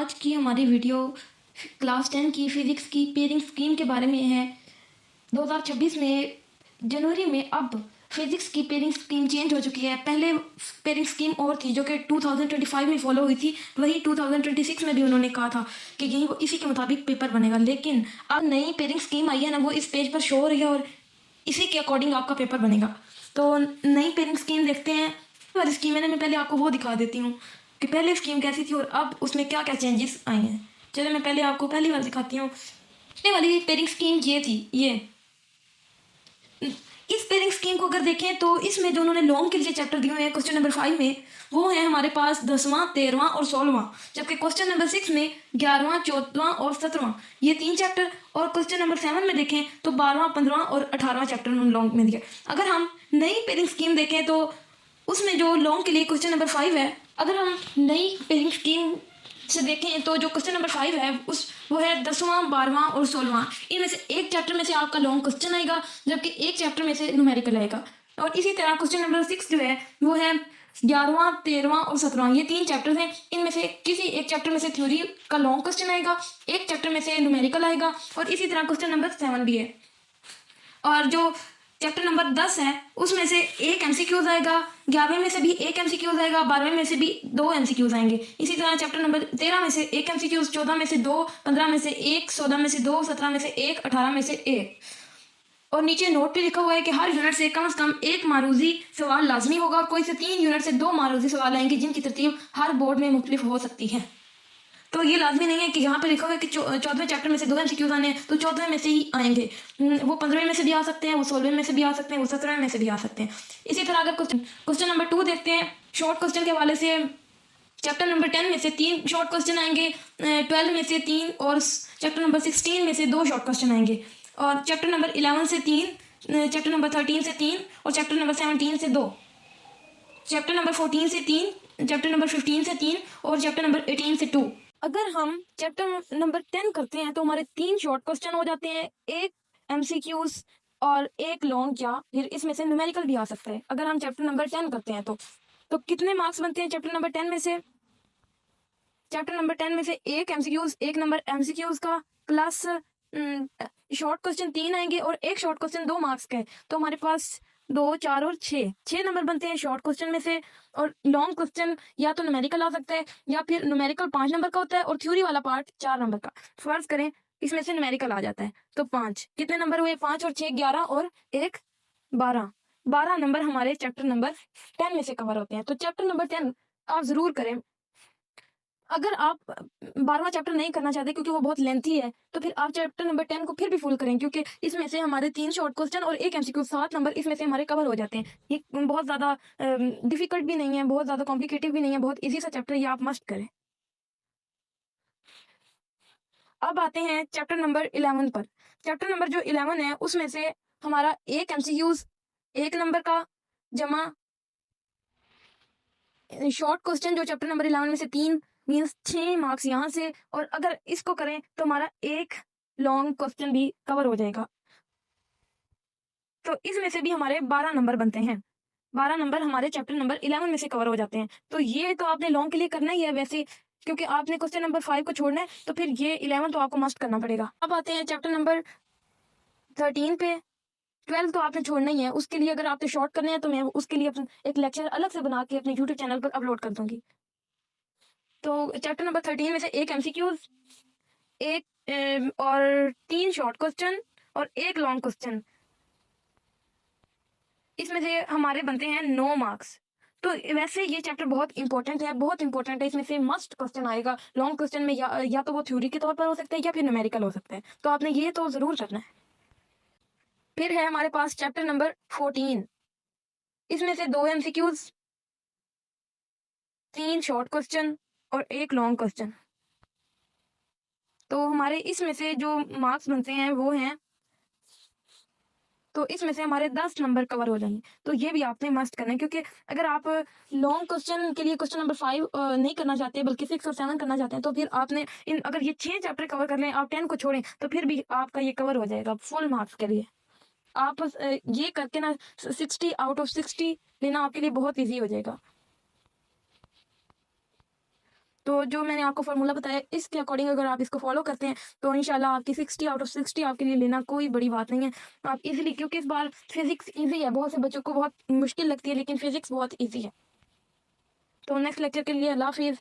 आज की हमारी वीडियो क्लास 10 की फिज़िक्स की पेयरिंग स्कीम के बारे में है। 2026 में जनवरी में अब फिज़िक्स की पेयरिंग स्कीम चेंज हो चुकी है। पहले पेयरिंग स्कीम और थी जो कि 2025 में फॉलो हुई थी, वही 2026 में भी उन्होंने कहा था कि यही इसी के मुताबिक पेपर बनेगा। लेकिन अब नई पेयरिंग स्कीम आई है ना, वो इस पेज पर शो हो रही है और इसी के अकॉर्डिंग आपका पेपर बनेगा। तो नई पेयरिंग स्कीम देखते हैं। वाली स्कीम है ना, मैं पहले आपको वो दिखा देती हूँ कि पहले स्कीम कैसी थी और अब उसमें क्या क्या चेंजेस आए हैं। चलो मैं पहले आपको पहली बार दिखाती हूँ। पहले वाली पेयरिंग स्कीम ये थी। ये इस पेयरिंग स्कीम को अगर देखें तो इसमें जो उन्होंने लॉन्ग के लिए चैप्टर दिए हुए हैं क्वेश्चन नंबर 5 में, वो है हमारे पास 10वां, 13वां और 16वां। जबकि क्वेश्चन नंबर 6 में 11वां, 14वां और 17वां, ये 3 चैप्टर। और क्वेश्चन नंबर 7 में देखें तो 12वां, 15वां और 18वां चैप्टर उन्होंने लॉन्ग में दिया। अगर हम नई पेयरिंग स्कीम देखें तो उसमें जो लॉन्ग के लिए क्वेश्चन नंबर 5 है, अगर हम नई पेयरिंग स्कीम से देखें तो जो क्वेश्चन नंबर 5 है वो है 10वां, 12वां और 16वां। इनमें से एक चैप्टर में से आपका लॉन्ग क्वेश्चन आएगा, जबकि एक चैप्टर में से न्यूमेरिकल आएगा। और इसी तरह क्वेश्चन नंबर 6 जो है वो है 11वां, 13वां और 17वां, ये 3 चैप्टर हैं। इनमें से किसी एक चैप्टर में से थ्योरी का लॉन्ग क्वेश्चन आएगा, एक चैप्टर में से न्यूमेरिकल आएगा। और इसी तरह क्वेश्चन नंबर 7 भी है। और जो चैप्टर नंबर 10 है उसमें से एक एमसीक्यूज आएगा, 11वें में से भी एक एमसीक्यूज आएगा, 12वें में से भी 2 एमसीक्यूज आएंगे। इसी तरह चैप्टर नंबर 13 में से एक एमसीक्यूज, 14 में से 2, 15 में से 1, 16 में से 2, 17 में से 1, 18 में से 1। और नीचे नोट पे लिखा हुआ है कि हर यूनिट से कम एक मारूजी सवाल लाजमी होगा और कोई से 3 यूनिट से 2 मारूजी सवाल आएंगे जिनकी तरतीब हर बोर्ड में मुख्तलिफ हो सकती है। तो ये लाजमी नहीं है कि यहाँ पे लिखा हुआ है कि 14वें चैप्टर में से 2 एमसीक्यूज आने हैं तो 14वें में से ही आएंगे। वो 15वें में से भी आ सकते हैं, वो 16वें में से भी आ सकते हैं, वो 17वें में से भी आ सकते हैं। इसी तरह अगर क्वेश्चन नंबर 2 देखते हैं, शॉर्ट क्वेश्चन के हवाले से चैप्टर नंबर 10 में से 3 शॉर्ट क्वेश्चन आएंगे, 12 में से 3 और चैप्टर नंबर 16 में से 2 शॉर्ट क्वेश्चन आएंगे। और चैप्टर नंबर 11 से 3, चैप्टर नंबर 13 से 3 और चैप्टर नंबर 17 से 2, चैप्टर नंबर 14 से 3, चैप्टर नंबर 15 से 3 और चैप्टर नंबर 18 से 2। अगर हम चैप्टर नंबर 10 करते हैं तो हमारे 3 शॉर्ट क्वेश्चन हो जाते हैं, एक एमसीक्यूज और एक लॉन्ग, या फिर इसमें से न्यूमेरिकल भी आ सकता है। अगर हम चैप्टर नंबर 10 करते हैं तो कितने मार्क्स बनते हैं चैप्टर नंबर 10 में से? चैप्टर नंबर 10 में से एक एमसीक्यूज, एक नंबर एमसीक्यूज का प्लस शॉर्ट क्वेश्चन 3 आएंगे और एक शॉर्ट क्वेश्चन 2 मार्क्स का है। तो हमारे पास 2, 4 और 6 नंबर बनते हैं शॉर्ट क्वेश्चन में से। और लॉन्ग क्वेश्चन या तो न्यूमेरिकल आ सकता है या फिर न्यूमेरिकल 5 नंबर का होता है और थ्योरी वाला पार्ट 4 नंबर का। फर्ज करें इसमें से न्यूमेरिकल आ जाता है तो 5 कितने नंबर हुए? 5 और 6 11 और 1 12। 12 नंबर हमारे चैप्टर नंबर 10 में से कवर होते हैं। तो चैप्टर नंबर 10 आप जरूर करें। अगर आप 12वां चैप्टर नहीं करना चाहते क्योंकि वो बहुत लेंथी है, तो फिर आप चैप्टर नंबर 10 को फिर भी फुल करें, क्योंकि इसमें से हमारे 3 शॉर्ट क्वेश्चन और एक एमसीक्यू 7 नंबर इसमें से हमारे कवर हो जाते हैं। ये बहुत ज़्यादा डिफिकल्ट भी नहीं है, बहुत ज़्यादा कॉम्प्लिकेटिव भी नहीं है, बहुत ईजी सा चैप्टर, ये आप मस्ट करें। अब आते हैं चैप्टर नंबर 11 पर। चैप्टर नंबर जो 11 है उसमें से हमारा एक एमसीक्यूज 1 नंबर का जमा शॉर्ट क्वेश्चन जो चैप्टर नंबर 11 में से 3 मीन्स 6 मार्क्स यहाँ से। और अगर इसको करें तो हमारा एक लॉन्ग क्वेश्चन भी कवर हो जाएगा। तो इसमें से भी हमारे 12 नंबर बनते हैं। 12 नंबर हमारे चैप्टर नंबर 11 में से कवर हो जाते हैं। तो ये तो आपने लॉन्ग के लिए करना ही है वैसे, क्योंकि आपने क्वेश्चन नंबर 5 को छोड़ना है, तो फिर ये 11 तो आपको मस्ट करना पड़ेगा। अब आते हैं चैप्टर नंबर 13 पे। 12 तो आपने छोड़ना ही है, उसके लिए अगर आपने शॉर्ट करने हैं तो मैं उसके लिए एक लेक्चर अलग से बना के अपने यूट्यूब चैनल पर अपलोड कर दूंगी। तो चैप्टर नंबर 13 में से एक एमसीक्यूज, एक और 3 शॉर्ट क्वेश्चन और एक लॉन्ग क्वेश्चन, इसमें से हमारे बनते हैं 9 मार्क्स। तो वैसे ये चैप्टर बहुत इंपॉर्टेंट है, बहुत इंपॉर्टेंट है। इसमें से मस्ट क्वेश्चन आएगा लॉन्ग क्वेश्चन में, या तो वो थ्योरी के तौर पर हो सकता है या फिर न्यूमेरिकल हो सकता है। तो आपने ये तो जरूर करना है। फिर है हमारे पास चैप्टर नंबर 14। इसमें से 2 एमसीक्यूज, 3 शॉर्ट क्वेश्चन और एक लॉन्ग क्वेश्चन। तो हमारे इसमें से जो मार्क्स बनते हैं वो हैं, तो इसमें से हमारे 10 नंबर कवर हो जाएंगे। तो ये भी आपने मस्ट करना है, क्योंकि अगर आप लॉन्ग क्वेश्चन के लिए क्वेश्चन नंबर 5 नहीं करना चाहते बल्कि 6 और 7 करना चाहते हैं, तो फिर आपने अगर ये 6 चैप्टर कवर कर लें, आप 10 को छोड़ें, तो फिर भी आपका ये कवर हो जाएगा फुल मार्क्स के लिए। आप ये करके ना 60 आउट ऑफ 60 लेना आपके लिए बहुत ईजी हो जाएगा। तो जो मैंने आपको फार्मूला बताया इसके अकॉर्डिंग अगर आप इसको फॉलो करते हैं तो इंशाल्लाह आपकी 60 आउट ऑफ 60 आपके लिए लेना कोई बड़ी बात नहीं है। आप इजीली, क्योंकि इस बार फिजिक्स इजी है, बहुत से बच्चों को बहुत मुश्किल लगती है लेकिन फिजिक्स बहुत इजी है। तो नेक्स्ट लेक्चर के लिए अल्लाह हाफिज़।